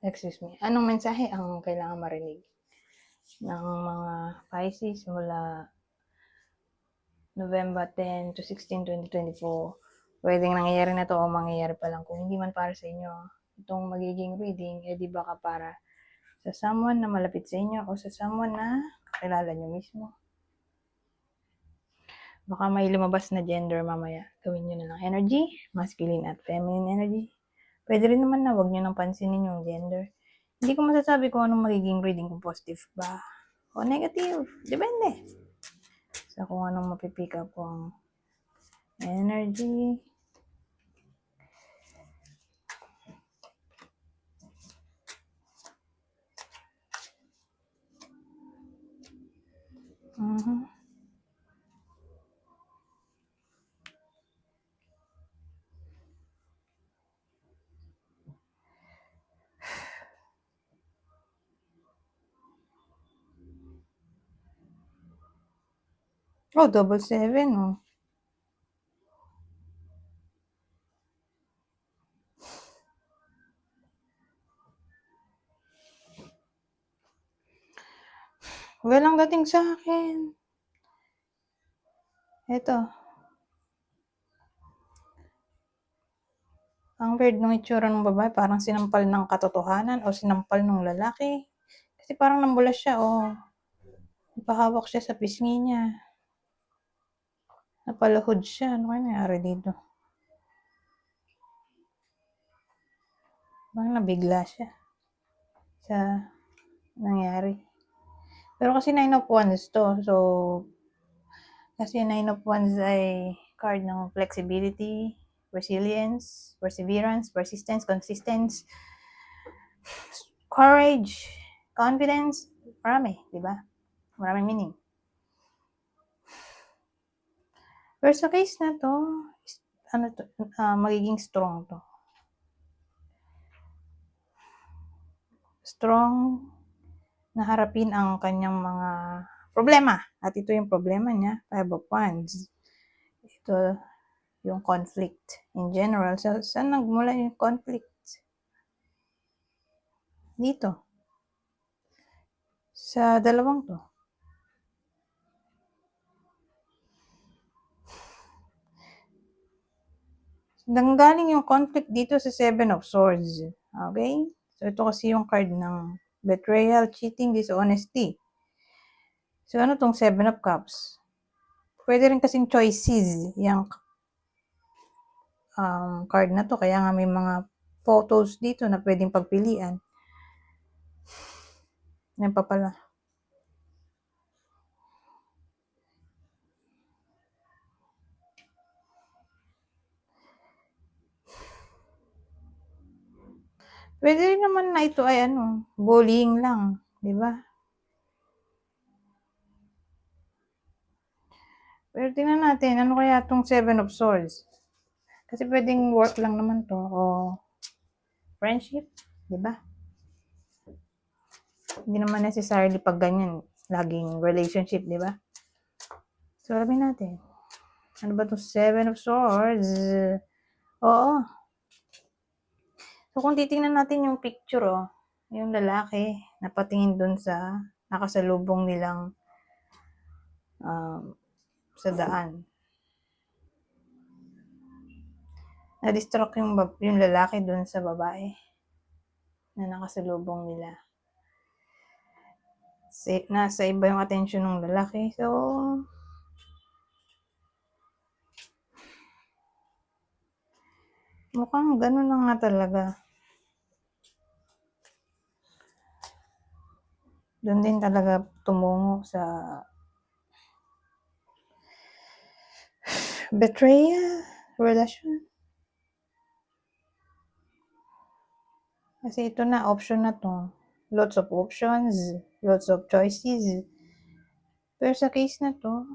excuse me, anong mensahe ang kailangan marinig ng mga Pisces mula November 10 to 16, 2024? Pwedeng nangyayari na to o mangyayari pa lang. Kung hindi man para sa inyo itong magiging reading, di baka para sa someone na malapit sa inyo o sa someone na kakilala nyo mismo. Baka may lumabas na gender mamaya. Gawin nyo na lang energy, masculine at feminine energy. Pwede rin naman na wag nyo nang pansinin yung gender. Hindi ko masasabi kung anong magiging reading, kung positive ba o negative. Depende sa kung anong mapipick up kong energy. Oh, 7-7, oh. Walang dating sa akin. Ito. Ang weird ng itsura ng babae, parang sinampal ng katotohanan o sinampal ng lalaki. Kasi parang nambulas siya, oh. Napahawak siya sa pisngi niya. Napaluhod siya. Ano kaya nangyari dito? Parang nabigla siya sa nangyari. Pero kasi 9 of Wands to. So, kasi 9 of Wands ay card ng flexibility, resilience, perseverance, persistence, consistency, courage, confidence. Marami, di ba? Maraming meaning. Pero sa case na to, magiging strong to. Strong na harapin ang kanyang mga problema. At ito yung problema niya, 5 of Wands. Ito yung conflict in general. So, saan nagmula yung conflict? Dito. Sa dalawang to. Nanggaling yung conflict dito sa 7 of Swords. Okay? So, ito kasi yung card ng betrayal, cheating, dishonesty. So, ano tong 7 of Cups? Pwede rin kasing choices yung card na to. Kaya nga may mga photos dito na pwedeng pagpilian. Yan pa pala. Pwede rin naman na ito ay bullying lang. Diba? Pero tingnan natin, ano kaya itong 7 of Swords? Kasi pwedeng work lang naman to o friendship, di ba? Hindi naman necessarily pag ganyan, laging relationship, di ba? So, alamin natin. Ano ba itong 7 of Swords? Oo. So, kung titingnan natin yung picture, yung lalaki, napatingin dun sa nakasalubong nilang sa daan. Na-distract yung lalaki dun sa babae na nakasalubong nila. Nasa iba yung attention ng lalaki. So, mukhang ganun na nga talaga. Doon din talaga tumungo sa betrayal, relasyon. Kasi ito na, option na to. Lots of options, lots of choices. Pero sa case na to,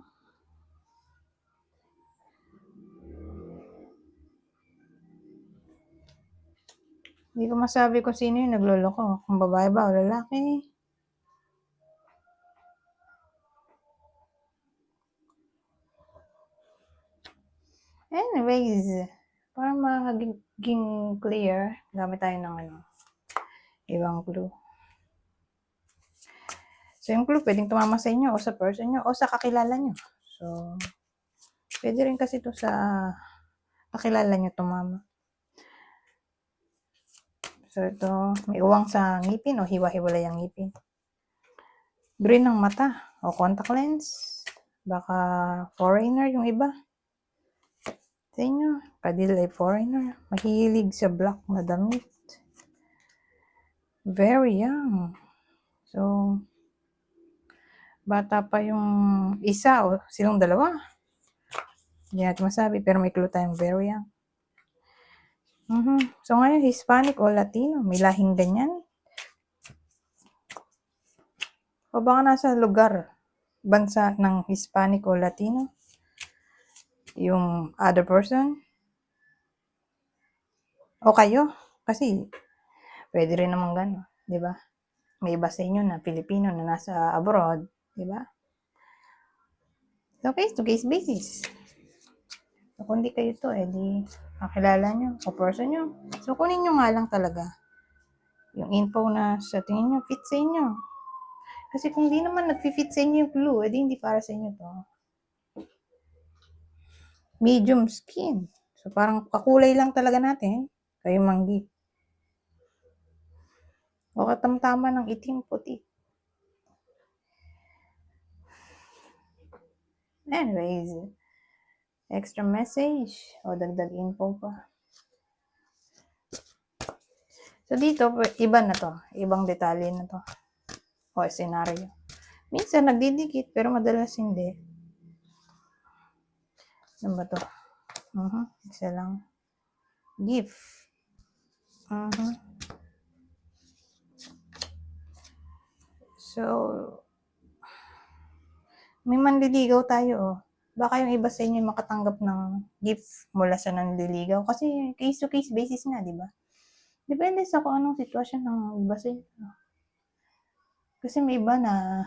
hindi ko masabi kung sino yung nagloloko. Kung babae ba o lalaki. Anyways, para magiging clear, gamit tayo ng Ibang clue. So, yung clue pwedeng tumama sa inyo o sa person nyo o sa kakilala nyo. So, pwede rin kasi to sa kakilala nyo tumama. So, ito, may uwang sa ngipin o hiwa-hiwalay ang ngipin. Green ng mata o contact lens. Baka foreigner yung iba. Sa inyo, kadil ay foreigner. Mahilig sa black na damit. Very young. So, bata pa yung isa o silang dalawa. Hindi natin masabi, pero may clue tayong very young. So, ngayon, Hispanic o Latino, may lahing ganyan. O baka nasa lugar, bansa ng Hispanic o Latino. Yung other person. O kayo. Kasi, pwede rin naman gano'n. Di ba? May iba sa inyo na Pilipino na nasa abroad. Di ba? So, case-to-case basis. So, kung di kayo to, di kakilala nyo o person nyo. So, kunin nyo nga lang talaga yung info na sa tingin nyo, fit sa inyo. Kasi kung di naman nag-fit sa inyo yung clue, di hindi para sa inyo to. Medium skin. So, parang kakulay lang talaga natin. Kayo manggi. O katamtama ng itim puti. Anyways, extra message o dagdag info pa. So, dito, iba na to. Ibang detalye na to. O senaryo. Minsan, nagdidikit, pero madalas hindi. Ano ba to? Isa lang. Gift. So, may manliligaw tayo, oh. Baka yung iba sa inyo makatanggap ng gift mula sa nanliligaw. Kasi case-to-case basis nga, di ba? Depende sa kung anong sitwasyon ng iba sa inyo. Kasi may iba na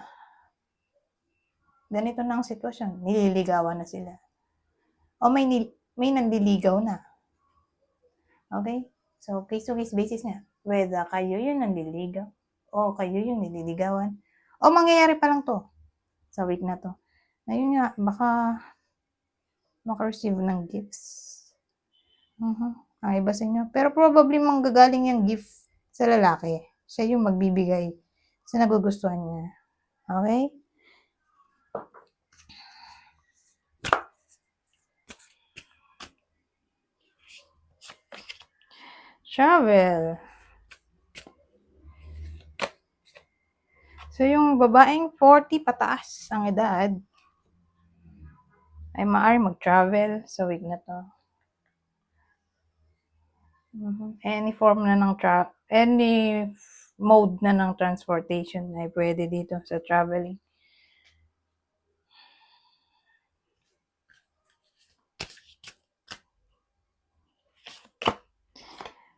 ganito na ang sitwasyon, nililigawan na sila. O may nanliligaw na. Okay? So, case-to-case basis nga. Whether kayo yung nanliligaw o kayo yung nililigawan. O mangyayari pa lang to sa week na to. Ngayon nga, baka maka-receive ng gifts. Ang iba sa inyo. Pero probably manggagaling yung gift sa lalaki. Siya yung magbibigay sa nagugustuhan niya. Okay? Travel. So, yung babaeng 40 pataas ang edad ay maaari mag-travel sa week na to. Any form na ng any mode na ng transportation ay pwede dito sa traveling.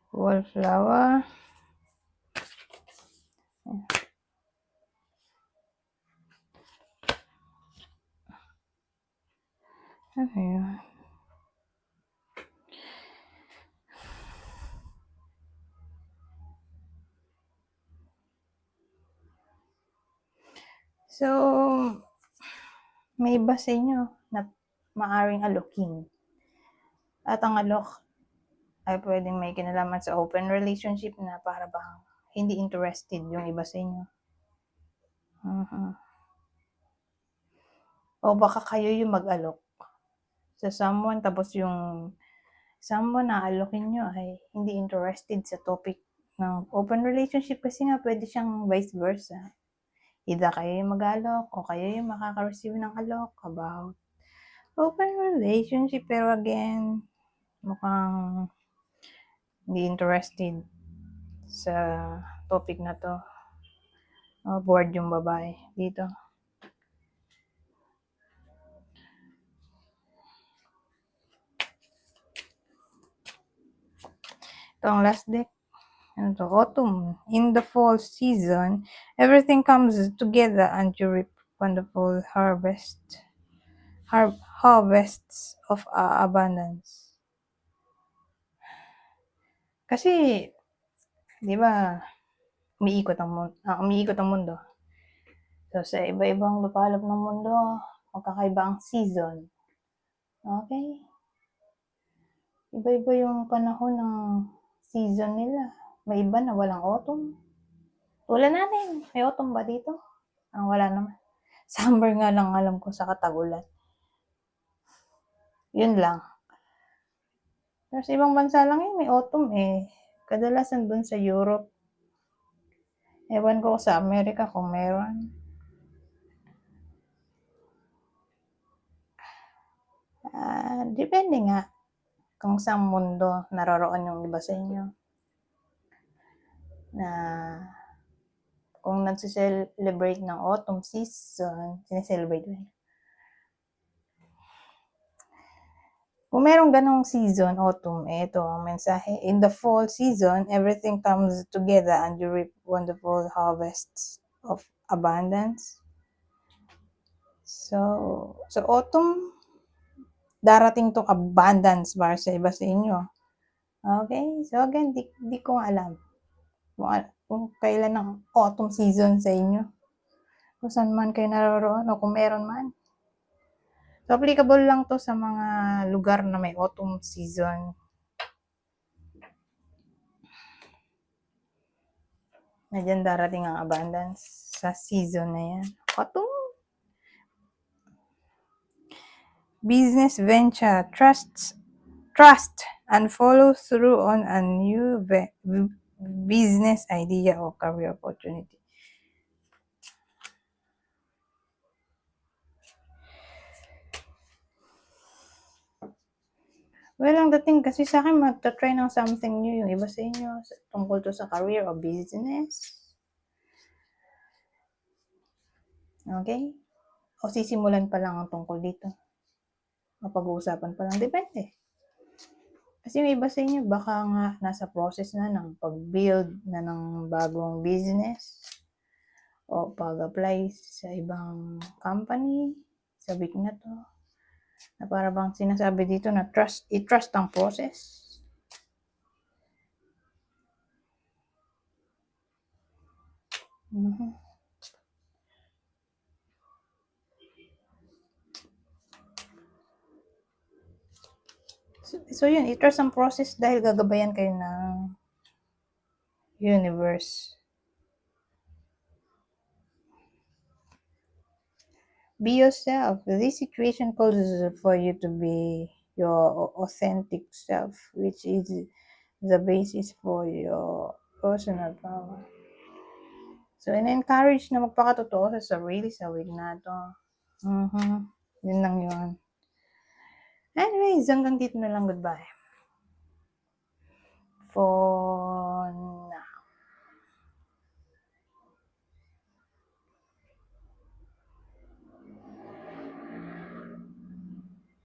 Wallflower. Ano yun? So, may iba sa inyo na maaring alokin. At ang alok ay pwedeng may kinalaman sa open relationship na para bang hindi interested yung iba sa inyo. O baka kayo yung mag-alok sa someone, tapos yung someone na alokin nyo ay hindi interested sa topic ng open relationship kasi nga pwede siyang vice versa. Either kayo yung mag-alok o kayo yung makaka-receive ng alok about open relationship, pero again, mukhang hindi interested sa topic na to. Bored yung babae dito. Ito ang last deck. Ano to? Autumn. In the fall season, everything comes together and you reap wonderful harvests of abundance. Kasi, di ba, umiikot ang mundo. So, sa iba-ibang lupalop ng mundo, magkakaiba ang season. Okay? Iba-iba yung panahon ng season nila. May iba na walang autumn. Tulad natin, may autumn ba dito? Wala naman. Summer nga lang alam ko sa Katagulan. Yun lang. Pero sa ibang bansa lang yun, may autumn eh. Kadalasan dun sa Europe. Ewan ko sa Amerika kung meron. Depende nga kung saan mundo naroroon yung iba sa inyo. Na kung nagse-celebrate ng autumn season, sineselebrate ba yun? Kung merong ganong season, autumn, ito ang mensahe. In the fall season, everything comes together and you reap wonderful harvests of abundance. So autumn, darating tong abundance para sa iba sa inyo. Okay? So again, di ko alam kung kailan ang autumn season sa inyo. Kung saan man kayo naroroon o kung meron man. So, applicable lang to sa mga lugar na may autumn season. Na dyan darating ang abundance sa season na yan. Autumn. Business venture, trust and follow through on a new business idea or career opportunity. Well, ang dating kasi sa akin, magta-try ng something new yung iba sa inyo tungkol to sa career o business. Okay? O sisimulan pa lang ang tungkol dito. Mapag-uusapan pa lang. Depende. Kasi yung iba sa inyo, baka nga nasa process na ng pag-build na ng bagong business o pag-apply sa ibang company sa week na to. Na para bang sinasabi dito na i-trust ang process. So yun, i-trust ang process dahil gagabayan kayo ng universe. Be yourself. This situation calls for you to be your authentic self, which is the basis for your personal power. So, in-encourage na magpakatotoo sa sarili sa week na to. Yun lang yun. Anyways, hanggang dito na lang. Goodbye. For